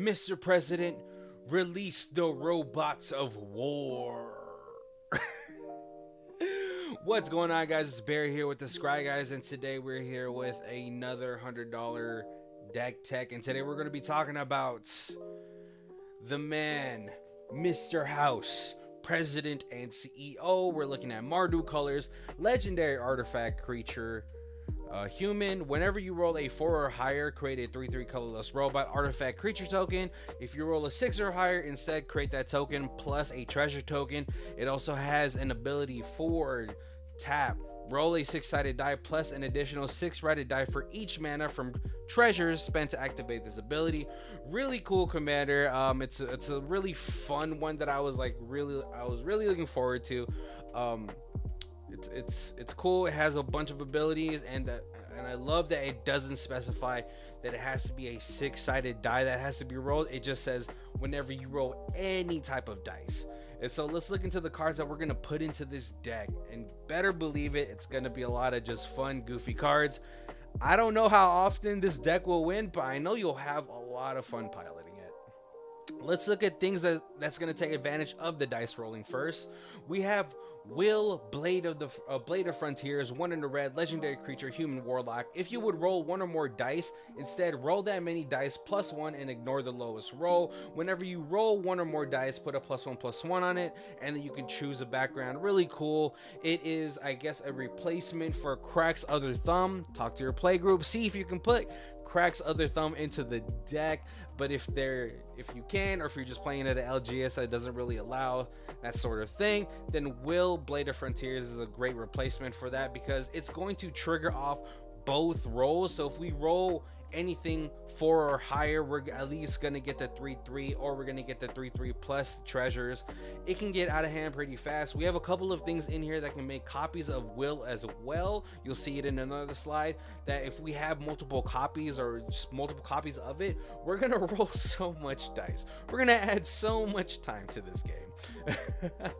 Mr. President, release the robots of war. What's going on, guys? It's Barry here with the Scryguys, and today we're here with another $100 deck tech. And today we're going to be talking about the man, Mr. House, President and CEO. We're looking at Mardu colors, legendary artifact creature, human. Whenever you roll a 4 or higher, create a 3/3 colorless robot artifact creature token. If you roll a 6 or higher, instead create that token plus a treasure token. It also has an ability for tap, roll a 6-sided die plus an additional 6-sided die for each mana from treasures spent to activate this ability. Really cool commander. It's a really fun one that I was really looking forward to. It's cool. It has a bunch of abilities, and I love that it doesn't specify that it has to be a 6-sided die that has to be rolled. It just says whenever you roll any type of dice. And so let's look into the cards that we're gonna put into this deck, and better believe it, it's gonna be a lot of just fun, goofy cards. I don't know how often this deck will win, but I know you'll have a lot of fun piloting it. Let's look at things that's going to take advantage of the dice rolling first. We have Will, Blade of Frontiers, 1 in the red, legendary creature, human warlock. If you would roll 1 or more dice, instead roll that many dice plus 1 and ignore the lowest roll. Whenever you roll 1 or more dice, put a +1/+1 on it, and then you can choose a background. Really cool. It is, I guess, a replacement for Crack's Other Thumb. Talk to your play group, see if you can put Crack's Other Thumb into the deck. But if you can, or if you're just playing at an LGS that doesn't really allow that sort of thing, then Will, Blade of Frontiers is a great replacement for that, because it's going to trigger off both rolls. So if we roll anything 4 or higher, we're at least gonna get the 3/3, or we're gonna get the 3/3 plus treasures. It can get out of hand pretty fast. We have a couple of things in here that can make copies of Will as well. You'll see it in another slide, that if we have multiple copies or just multiple copies of it, we're gonna roll so much dice. We're gonna add so much time to this game.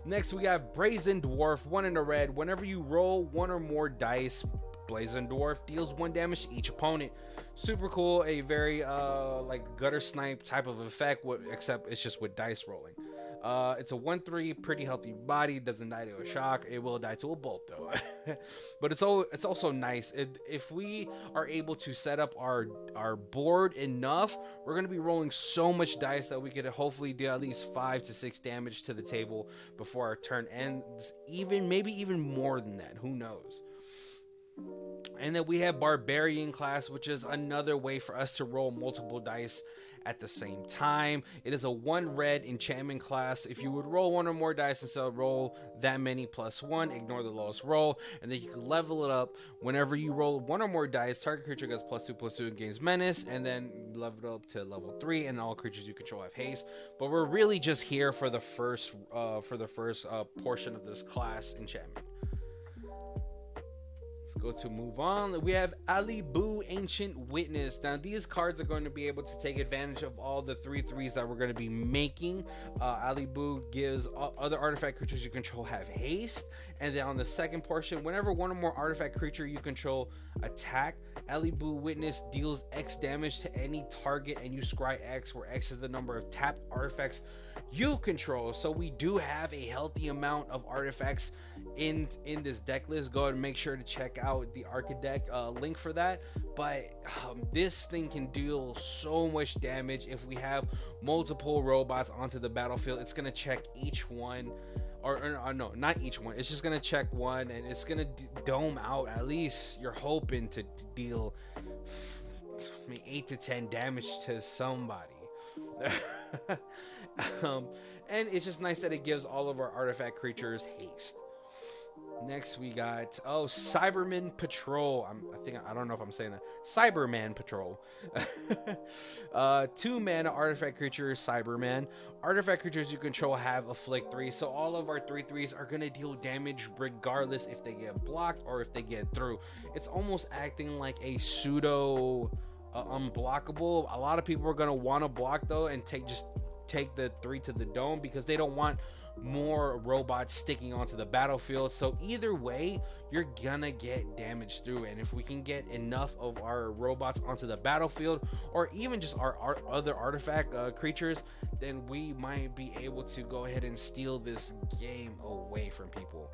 Next, we got Brazen Dwarf, 1 in the red. Whenever you roll 1 or more dice, Brazen Dwarf deals 1 damage to each opponent. Super cool. A very like gutter snipe type of effect, except it's just with dice rolling. It's a 1/3, pretty healthy body. Doesn't die to a shock. It will die to a bolt though. But it's also nice. If we are able to set up our board enough, we're going to be rolling so much dice that we could hopefully do at least 5 to 6 damage to the table before our turn ends. Maybe even more than that. Who knows? And then we have Barbarian class, which is another way for us to roll multiple dice at the same time. It is a 1 red enchantment class. If you would roll 1 or more dice, instead of roll that many +1, ignore the lowest roll, and then you can level it up. Whenever you roll 1 or more dice, target creature gets +2/+2 and gains menace, and then level it up to level 3, and all creatures you control have haste. But we're really just here for the first portion of this class enchantment. Go to move on. We have Ali Boo, Ancient Witness. Now these cards are going to be able to take advantage of all the 3/3s that we're going to be making. Ali Boo gives other artifact creatures you control have haste, and then on the second portion, whenever 1 or more artifact creature you control attack, Ali Boo Witness deals X damage to any target, and you scry X, where X is the number of tapped artifacts you control. So we do have a healthy amount of artifacts in this deck list. Go ahead and make sure to check out the Archideck link for that. But this thing can deal so much damage. If we have multiple robots onto the battlefield, it's gonna check each one, or no, not each one. It's just gonna check one, and it's gonna dome out. At least you're hoping to deal 8 to 10 damage to somebody. And it's just nice that it gives all of our artifact creatures haste. Next we got Cyberman Patrol. I don't know if I'm saying that. Cyberman Patrol. 2 mana artifact creature, Cyberman. Artifact creatures you control have afflict 3, so all of our 3/3s are gonna deal damage regardless if they get blocked or if they get through. It's almost acting like a pseudo unblockable. A lot of people are gonna want to block though, and take the 3 to the dome, because they don't want more robots sticking onto the battlefield. So either way, you're gonna get damage through. And if we can get enough of our robots onto the battlefield, or even just our other artifact creatures, then we might be able to go ahead and steal this game away from people.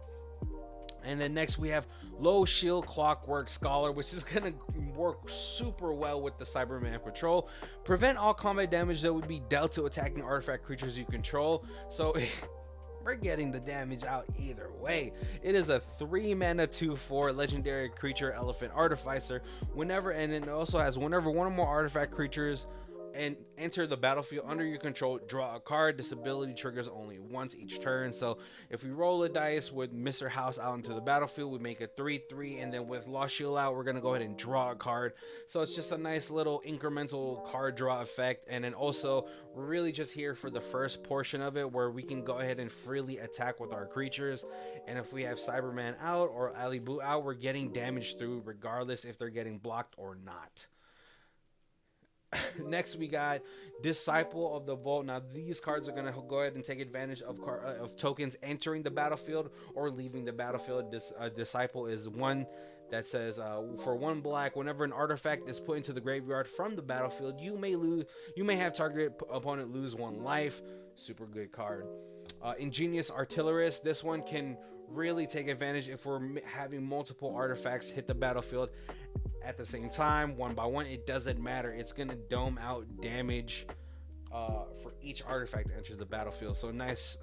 And then next we have Low Shield Clockwork Scholar, which is going to work super well with the Cyberman Patrol. Prevent all combat damage that would be dealt to attacking artifact creatures you control. So we're getting the damage out either way. It is a 3 mana 2/4 legendary creature elephant artificer. And it also has whenever one or more artifact creatures and enter the battlefield under your control, draw a card. This ability triggers only once each turn. So if we roll a dice with Mr. House out into the battlefield, we make a 3/3, and then with Lost Shield out, we're gonna go ahead and draw a card. So it's just a nice little incremental card draw effect. And then also we're really just here for the first portion of it, where we can go ahead and freely attack with our creatures. And if we have Cyberman out or Ali Boo out, we're getting damage through regardless if they're getting blocked or not. Next we got Disciple of the Vault. Now these cards are going to go ahead and take advantage of tokens entering the battlefield or leaving the battlefield. This Disciple is one that says for 1 black, whenever an artifact is put into the graveyard from the battlefield, you may have target opponent lose 1 life. Super good card. Ingenious Artillerist. This one can really take advantage if we're having multiple artifacts hit the battlefield at the same time, 1 by 1. It doesn't matter. It's gonna dome out damage for each artifact that enters the battlefield. So nice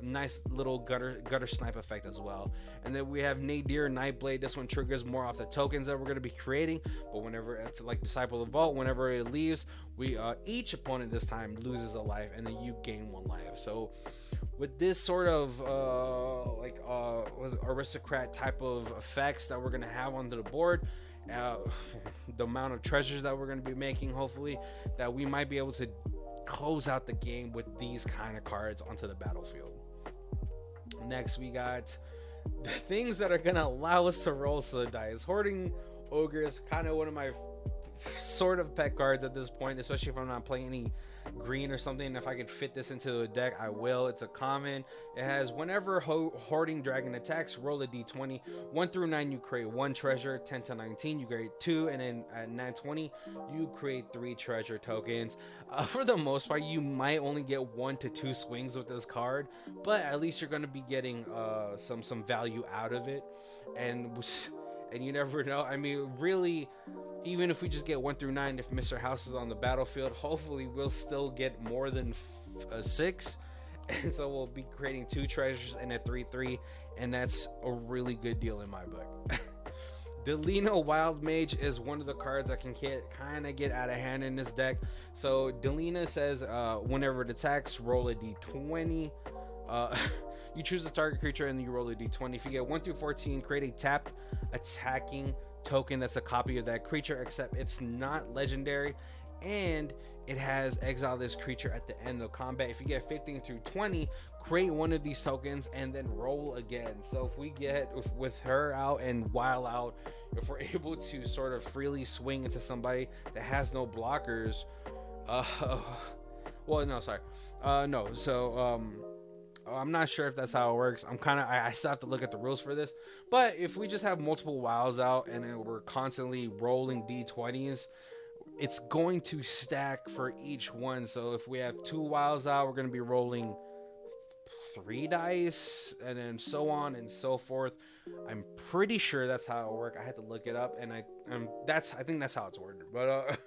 little gutter snipe effect as well. And then we have Nadir Nightblade. This one triggers more off the tokens that we're going to be creating, but whenever it's like Disciple of the Vault, whenever it leaves, we each opponent this time loses a life, and then you gain 1 life. So with this sort of aristocrat type of effects that we're going to have onto the board, the amount of treasures that we're going to be making, hopefully that we might be able to close out the game with these kind of cards onto the battlefield. Next we got the things that are going to allow us to roll some dice. Hoarding Ogre is kind of one of my sort of pet cards at this point, especially if I'm not playing any green or something. If I could fit this into the deck, I will. It's a common. It has whenever Hoarding Dragon attacks, roll a d20. 1 through 9 you create 1 treasure. 10 to 19 you create 2, and then at 9-20 you create 3 treasure tokens. For the most part, you might only get 1 to 2 swings with this card, but at least you're going to be getting some value out of it. And you never know. I mean, really, even if we just get 1 through 9, if Mr. House is on the battlefield, hopefully we'll still get more than 6. And so we'll be creating 2 treasures and a 3/3, and that's a really good deal in my book. Delina Wild Mage is one of the cards that can kind of get out of hand in this deck. So Delina says whenever it attacks, roll a d20. You choose a target creature and you roll a d20. If you get 1 through 14, create a tapped attacking token that's a copy of that creature, except it's not legendary, and it has exile this creature at the end of combat. If you get 15 through 20, create one of these tokens and then roll again. So if we get with her out and Wild out, if we're able to sort of freely swing into somebody that has no blockers, I'm not sure if that's how it works. I still have to look at the rules for this. But if we just have multiple wilds out and then we're constantly rolling d20s, it's going to stack for each one. So if we have 2 wilds out, we're going to be rolling 3 dice, and then so on and so forth. I'm pretty sure that's how it works. I had to look it up, and I think that's how it's ordered. But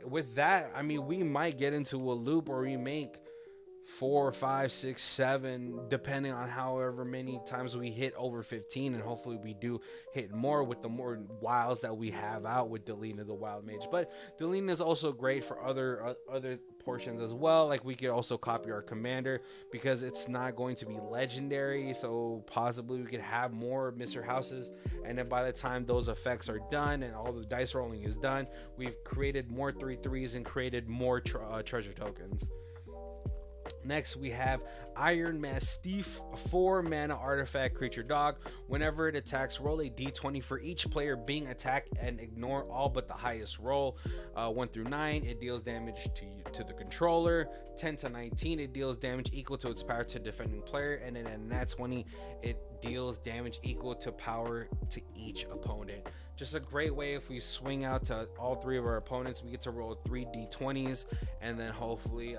with that, I mean, we might get into a loop where we make 4, 5, 6, 7, depending on however many times we hit over 15, and hopefully we do hit more with the more wilds that we have out with Delina the Wild Mage. But Delina is also great for other portions as well. Like we could also copy our commander because it's not going to be legendary, so possibly we could have more Mr. Houses, and then by the time those effects are done and all the dice rolling is done, we've created more 3/3s and created more treasure tokens. Next, we have Iron Mastiff, a 4-mana artifact creature dog. Whenever it attacks, roll a d20 for each player being attacked and ignore all but the highest roll. 1 through 9, it deals damage to the controller. 10 to 19, it deals damage equal to its power to defending player. And then at nat 20, it deals damage equal to power to each opponent. Just a great way. If we swing out to all 3 of our opponents, we get to roll 3 d20s, and then hopefully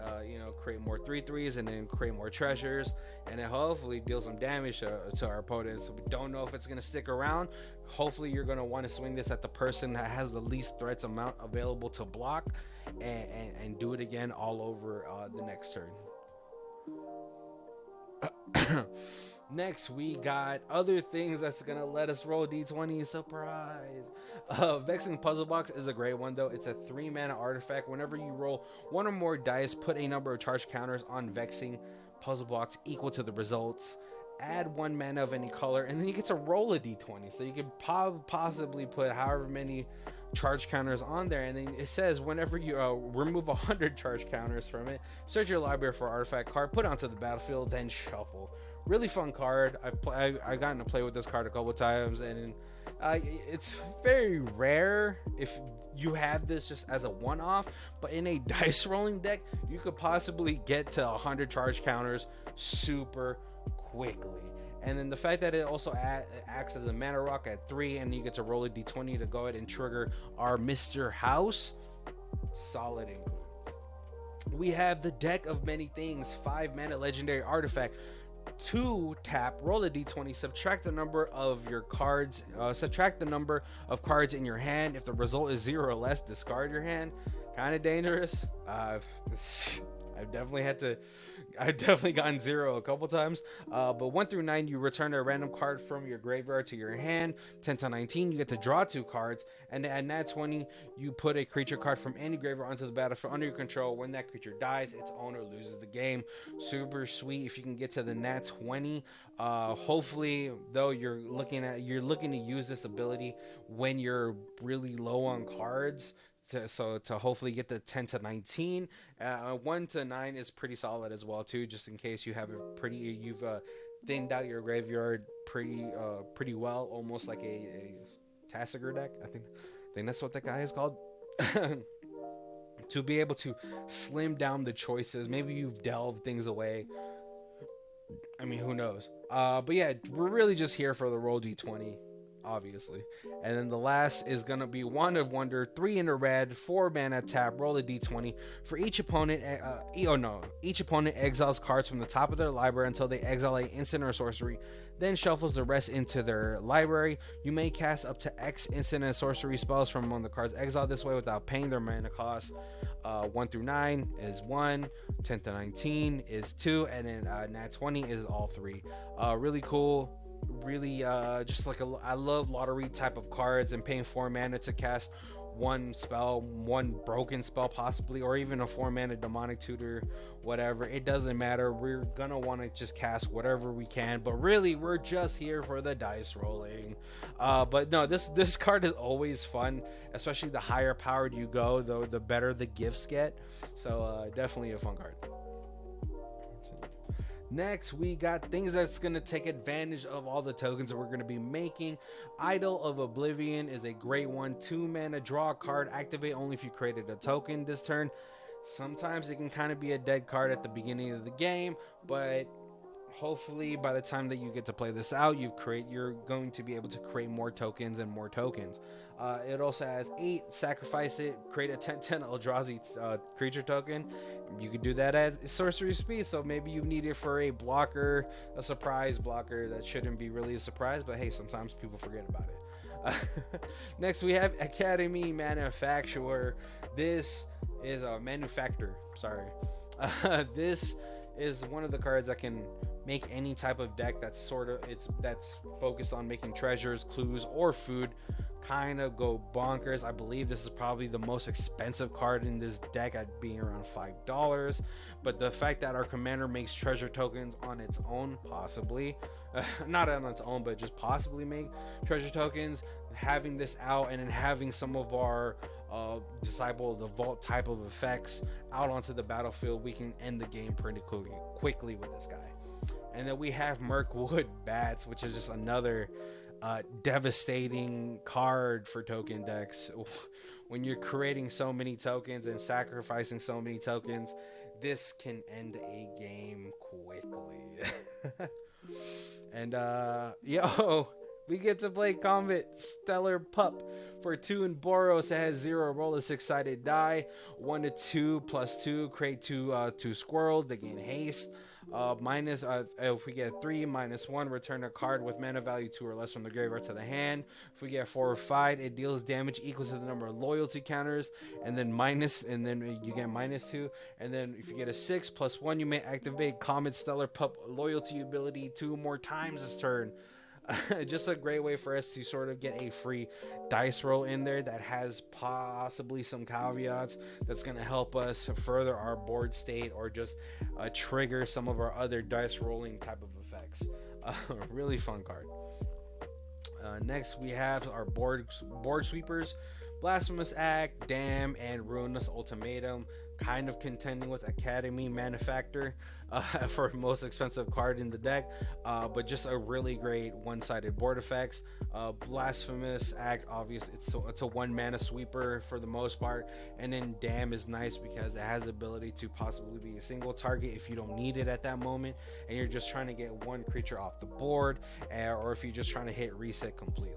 create more 3/3s, and then create more treasures, and then hopefully deal some damage to our opponents. We don't know if it's going to stick around. Hopefully you're going to want to swing this at the person that has the least threats amount available to block, and do it again all over the next turn. Next, we got other things that's gonna let us roll d20. Surprise! Vexing Puzzle Box is a great one though. It's a 3-mana artifact. Whenever you roll 1 or more dice, put a number of charge counters on Vexing Puzzle Box equal to the results. Add 1 mana of any color, and then you get to roll a d20. So you can possibly put however many charge counters on there, and then it says whenever you remove 100 charge counters from it, search your library for artifact card, put it onto the battlefield, then shuffle. Really fun card. I gotten to play with this card a couple times, and it's very rare if you have this just as a one-off, but in a dice rolling deck you could possibly get to 100 charge counters super quickly. And then the fact that it also acts as a mana rock at 3, and you get to roll a d20 to go ahead and trigger our Mr. House. Solid include. We have the Deck of Many Things, 5-mana legendary artifact. 2 tap, roll a d20, subtract the number of your cards, subtract the number of cards in your hand. If the result is 0 or less, discard your hand. Kind of dangerous. I've definitely gotten 0 a couple times. But 1 through 9, you return a random card from your graveyard to your hand. 10 to 19, you get to draw 2 cards. And at nat 20, you put a creature card from any graveyard onto the battlefield under your control. When that creature dies, its owner loses the game. Super sweet if you can get to the nat 20. Hopefully, though, you're looking to use this ability when you're really low on cards. To hopefully get the 10 to 19. 1 to 9 is pretty solid as well too, just in case you've thinned out your graveyard pretty well, almost like a Tassiger deck. I think that's what that guy is called. To be able to slim down the choices. Maybe you've delved things away. I mean, who knows? But yeah, we're really just here for the roll d20. Obviously. And then the last is gonna be Wand of Wonder, 3 in a red, 4 mana tap, roll a d20. For each opponent each opponent exiles cards from the top of their library until they exile an instant or sorcery, then shuffles the rest into their library. You may cast up to X instant and sorcery spells from among the cards exiled this way without paying their mana cost. 1 through 9 is 1, 10 to 19 is 2, and then nat 20 is all 3. Really cool. Really just like I love lottery type of cards, and paying 4 mana to cast 1 spell, 1 broken spell possibly, or even a 4 mana demonic tutor, whatever, it doesn't matter. We're gonna want to just cast whatever we can, but really we're just here for the dice rolling. But no, this card is always fun, especially the higher powered you go, though the better the gifts get. So definitely a fun card. Next, we got things that's going to take advantage of all the tokens that we're going to be making. Idol of Oblivion is a great one. 2 mana, draw a card, activate only if you created a token this turn. Sometimes it can kind of be a dead card at the beginning of the game, but hopefully by the time that you get to play this out, you're going to be able to create more tokens and more tokens. It also has 8, sacrifice it, create a 10/10 Eldrazi creature token. You could do that as sorcery speed, so maybe you need it for a blocker, a surprise blocker that shouldn't be really a surprise, but hey, sometimes people forget about it. Next, we have Academy Manufacturer. This is a manufacturer. Sorry. This is one of the cards that can make any type of deck that's focused on making treasures, clues, or food kind of go bonkers. I believe this is probably the most expensive card in this deck at being around $5, but the fact that our commander makes treasure tokens on its own, possibly not on its own, but just possibly make treasure tokens, having this out and then having some of our disciple the vault type of effects out onto the battlefield, we can end the game pretty quickly with this guy. And then we have Mirkwood Bats, which is just another devastating card for token decks. When you're creating so many tokens and sacrificing so many tokens, this can end a game quickly. And we get to play Comet Stellar Pup for 2 in Boros. It has 0, roll a 6-sided die, 1 to 2 plus 2, create 2 squirrels. They gain haste. If we get 3, -1, return a card with mana value 2 or less from the graveyard to the hand. If we get 4 or 5, it deals damage equal to the number of loyalty counters, and then you get -2. And then if you get a 6 +1, you may activate Comet Stellar Pup loyalty ability 2 more times this turn. Just a great way for us to sort of get a free dice roll in there that has possibly some caveats that's going to help us further our board state, or just trigger some of our other dice rolling type of effects. Really fun card. Next we have our board sweepers: Blasphemous Act, Dam, and Ruinous Ultimatum, kind of contending with Academy Manufactor for most expensive card in the deck, but just a really great one-sided board effects. Blasphemous Act, obviously it's a 1 mana sweeper for the most part, and then Dam is nice because it has the ability to possibly be a single target if you don't need it at that moment and you're just trying to get 1 creature off the board, or if you're just trying to hit reset completely.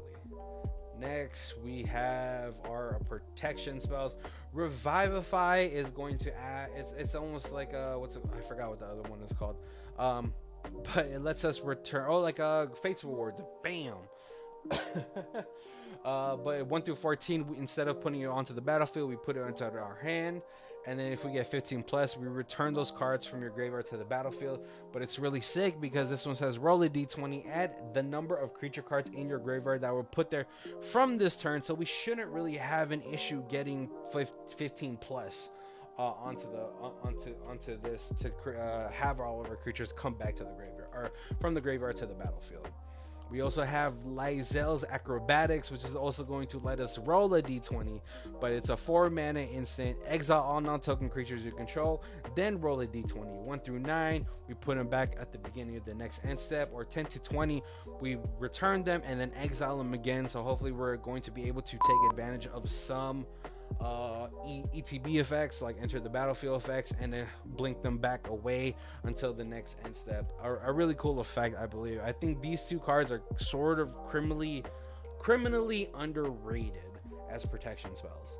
Next, we have our protection spells. Revivify is going to add. It's almost like I forgot what the other one is called. But it lets us return. Like Fate's Reward. Bam. But 1 through 14, instead of putting it onto the battlefield, we put it into our hand. And then if we get 15+, we return those cards from your graveyard to the battlefield. But it's really sick because this one says roll a d20, add the number of creature cards in your graveyard that were put there from this turn. So we shouldn't really have an issue getting 15+ onto this to have all of our creatures come back to the graveyard, or from the graveyard to the battlefield. We also have Lyzel's Acrobatics, which is also going to let us roll a d20, but it's a 4 mana instant. Exile all non-token creatures you control, then roll a d20. 1 through 9, we put them back at the beginning of the next end step, or 10 to 20, we return them and then exile them again. So hopefully we're going to be able to take advantage of some ETB effects, like enter the battlefield effects, and then blink them back away until the next end step. A really cool effect, I believe. I think these 2 cards are sort of criminally underrated as protection spells,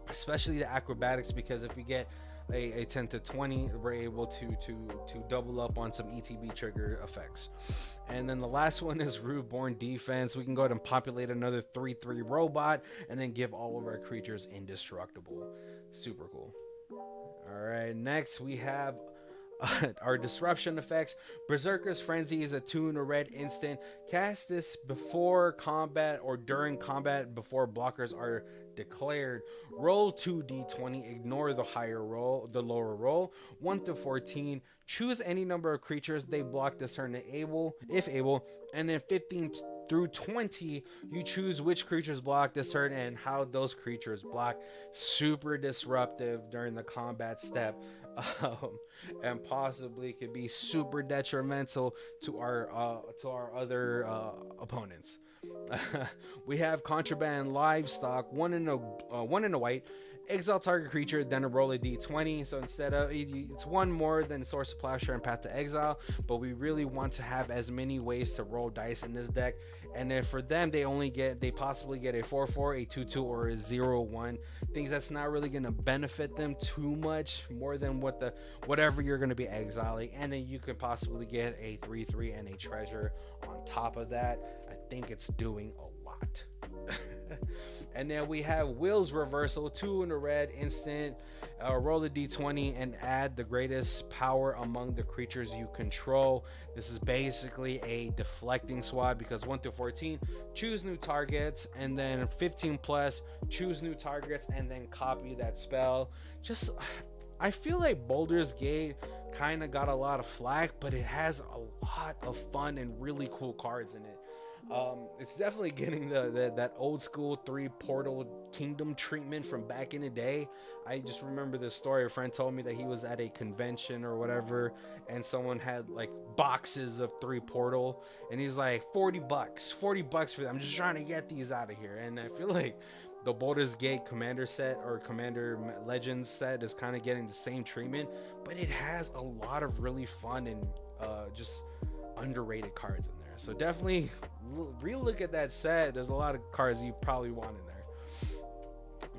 especially the Acrobatics, because if we get a 10 to 20, we're able to double up on some ETB trigger effects. And then the last one is Rootborn Defense. We can go ahead and populate another 3/3 robot and then give all of our creatures indestructible. Super cool. All right, next we have our disruption effects. Berserker's Frenzy is a 2 in a red instant. Cast this before combat or during combat before blockers are declared. Roll 2d20, ignore the lower roll. 1 to 14, choose any number of creatures they block this turn if able, and then 15 through 20, you choose which creatures block this turn and how those creatures block. Super disruptive during the combat step, and possibly could be super detrimental to our other opponents. We have Contraband Livestock, 1 in a white. Exile target creature, then roll a d20. So instead of, it's 1 more than Source of Plowshare and Path to Exile, but we really want to have as many ways to roll dice in this deck. And then for them, they possibly get a 4/4, a 2/2, or a 0/1. Things that's not really going to benefit them too much more than whatever you're going to be exiling. And then you could possibly get a 3/3 and a treasure on top of that. I think it's doing a lot. And then we have Will's Reversal, 2 in a red instant. Roll a d20 and add the greatest power among the creatures you control. This is basically a deflecting swap, because 1 through 14, choose new targets, and then 15+, choose new targets, and then copy that spell. I feel like Baldur's Gate kind of got a lot of flack, but it has a lot of fun and really cool cards in it. It's definitely getting that old school 3 portal kingdom treatment from back in the day. I just remember this story. A friend told me that he was at a convention or whatever, and someone had like boxes of 3 portal, and he's like, $40, $40 for them. I'm just trying to get these out of here. And I feel like the Baldur's Gate Commander set or Commander Legends set is kind of getting the same treatment, but it has a lot of really fun and just underrated cards in there. So definitely relook at that set. There's a lot of cards you probably want in there.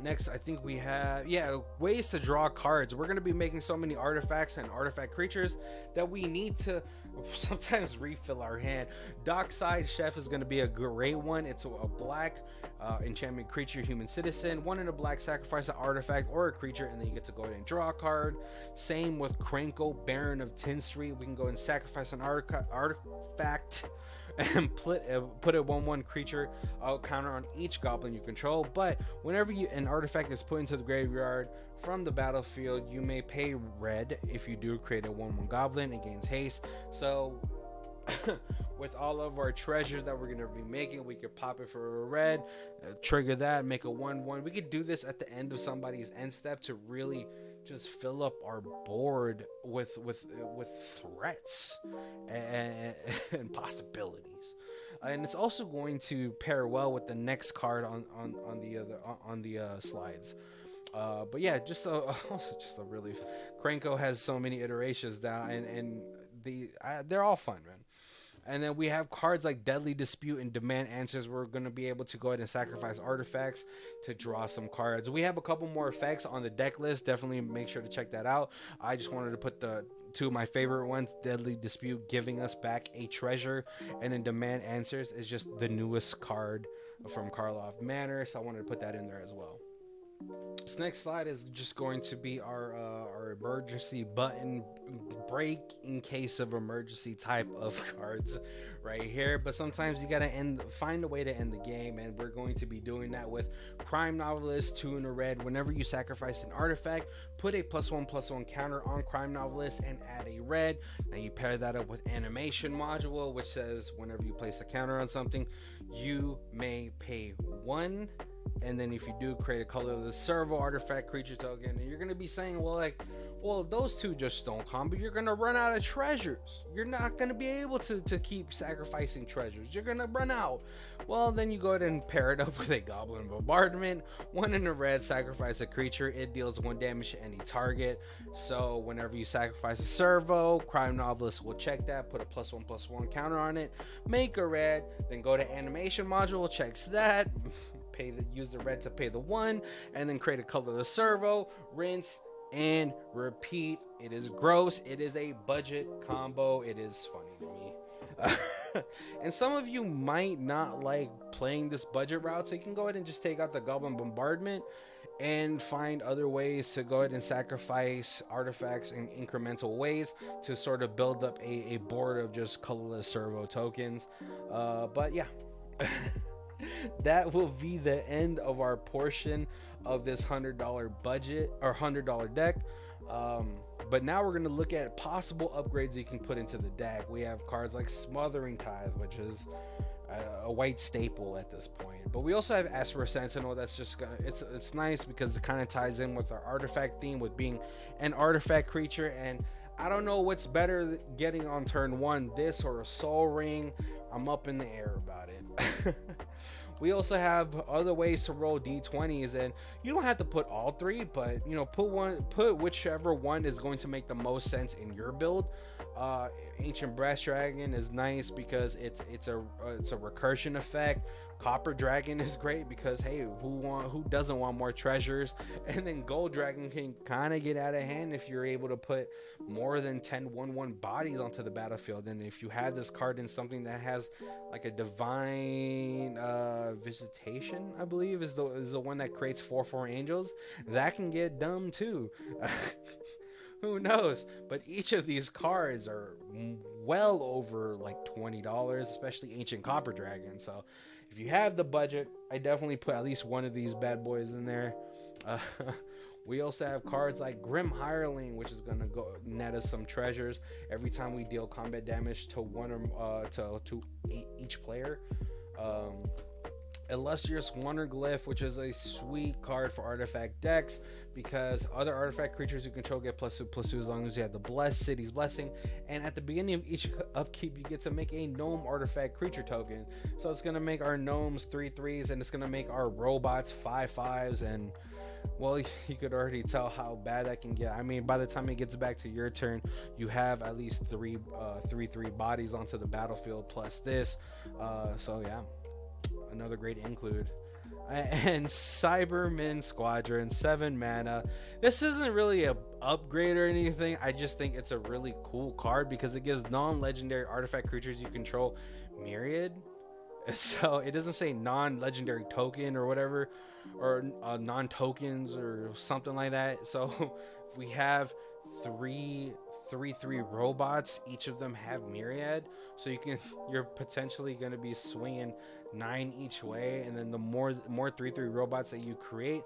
Next, I think we have, ways to draw cards. We're going to be making so many artifacts and artifact creatures that we need to sometimes refill our hand. Dockside Chef is going to be a great one. It's a black enchantment creature, human citizen. 1 in a black, sacrifice an artifact or a creature, and then you get to go ahead and draw a card. Same with Krenko, Baron of Tin Street. We can go and sacrifice an artifact and put a 1/1 creature counter on each goblin you control. But whenever an artifact is put into the graveyard from the battlefield, you may pay red. If you do create a 1/1 goblin, it gains haste. So with all of our treasures that we're going to be making, we could pop it for a red, trigger that, make a 1/1. We could do this at the end of somebody's end step to really just fill up our board with threats and possibilities. And it's also going to pair well with the next card on the slides. But yeah, also just a really, Krenko has so many iterations now, and they're all fun, man. And then we have cards like Deadly Dispute and Demand Answers. We're going to be able to go ahead and sacrifice artifacts to draw some cards. We have a couple more effects on the deck list. Definitely make sure to check that out. I just wanted to put the 2 of my favorite ones. Deadly Dispute, giving us back a treasure. And then Demand Answers is just the newest card from Karlov Manor. So I wanted to put that in there as well. This next slide is just going to be our emergency button break in case of emergency type of cards right here. But sometimes you gotta find a way to end the game, and we're going to be doing that with Crime Novelist, 2 in a red. Whenever you sacrifice an artifact, put a +1/+1 counter on Crime Novelist and add a red. Now you pair that up with Animation Module, which says whenever you place a counter on something, you may pay 1. And then if you do, create a color of the servo artifact creature token. And you're going to be saying, well, those 2 just don't combo. You're going to run out of treasures. You're not going to be able to keep sacrificing treasures. You're going to run out. Well, then you go ahead and pair it up with a Goblin Bombardment. 1 in a red, sacrifice a creature. It deals 1 damage to any target. So whenever you sacrifice a servo, Crime Novelist will check that, put a +1/+1 counter on it, make a red, then go to Animation Module, checks that, use the red to pay the 1, and then create a color of the servo, rinse and repeat. It is gross. It is a budget combo. It is funny to me. And some of you might not like playing this budget route, so you can go ahead and just take out the Goblin Bombardment and find other ways to go ahead and sacrifice artifacts in incremental ways to sort of build up a board of just colorless servo tokens. But yeah. That will be the end of our portion of this $100 budget or $100 deck. But now we're going to look at possible upgrades you can put into the deck. We have cards like Smothering Tithe, which is a white staple at this point. But we also have Esper Sentinel. That's just gonna, it's nice because it kind of ties in with our artifact theme with being an artifact creature. And I don't know what's better getting on turn 1, this or a Soul Ring. I'm up in the air about it. We also have other ways to roll d20s, and you don't have to put all 3, but put whichever one is going to make the most sense in your build. Ancient Brass Dragon is nice because it's a recursion effect. Copper Dragon is great because hey, who doesn't want more treasures? And then Gold Dragon can kind of get out of hand if you're able to put more than 10 1/1 bodies onto the battlefield. And if you have this card in something that has like a Divine Visitation, I believe is the one that creates 4/4 angels, that can get dumb too. Who knows? But each of these cards are well over like $20, especially Ancient Copper Dragon. So if you have the budget, I definitely put at least one of these bad boys in there. We also have cards like Grim Hireling, which is gonna go net us some treasures every time we deal combat damage to one or to each player. Um, Illustrious Wonder Glyph, which is a sweet card for artifact decks because other artifact creatures you control get +2/+2 as long as you have the Blessed City's Blessing. And at the beginning of each upkeep, you get to make a gnome artifact creature token. So it's gonna make our gnomes 3/3s, and it's gonna make our robots 5/5s. And well, you could already tell how bad that can get. I mean, by the time it gets back to your turn, you have at least 3/3 bodies onto the battlefield plus this. So yeah, another great include. And Cybermen Squadron, 7 mana. This isn't really a upgrade or anything. I just think it's a really cool card because it gives non-legendary artifact creatures you control Myriad. So it doesn't say non-legendary token or whatever, or non-tokens or something like that. So if we have 3/3 robots, each of them have Myriad, so you're potentially going to be swinging 9 each way, and then the more 3/3 robots that you create,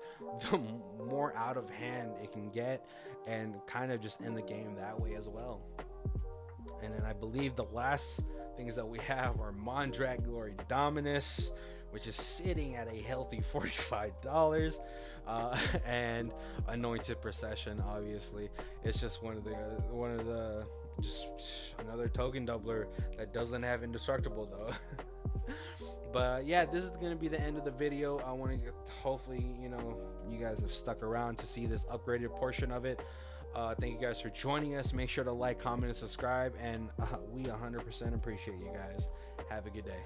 the more out of hand it can get, and kind of just end the game that way as well. And then I believe the last things that we have are Mondrak Glory Dominus, which is sitting at a healthy $45, and Anointed Procession. Obviously, it's just one of the just another token doubler that doesn't have Indestructible though. But yeah, this is going to be the end of the video. I want to hopefully, you guys have stuck around to see this upgraded portion of it. Thank you guys for joining us. Make sure to like, comment, and subscribe, and we 100% appreciate you guys. Have a good day.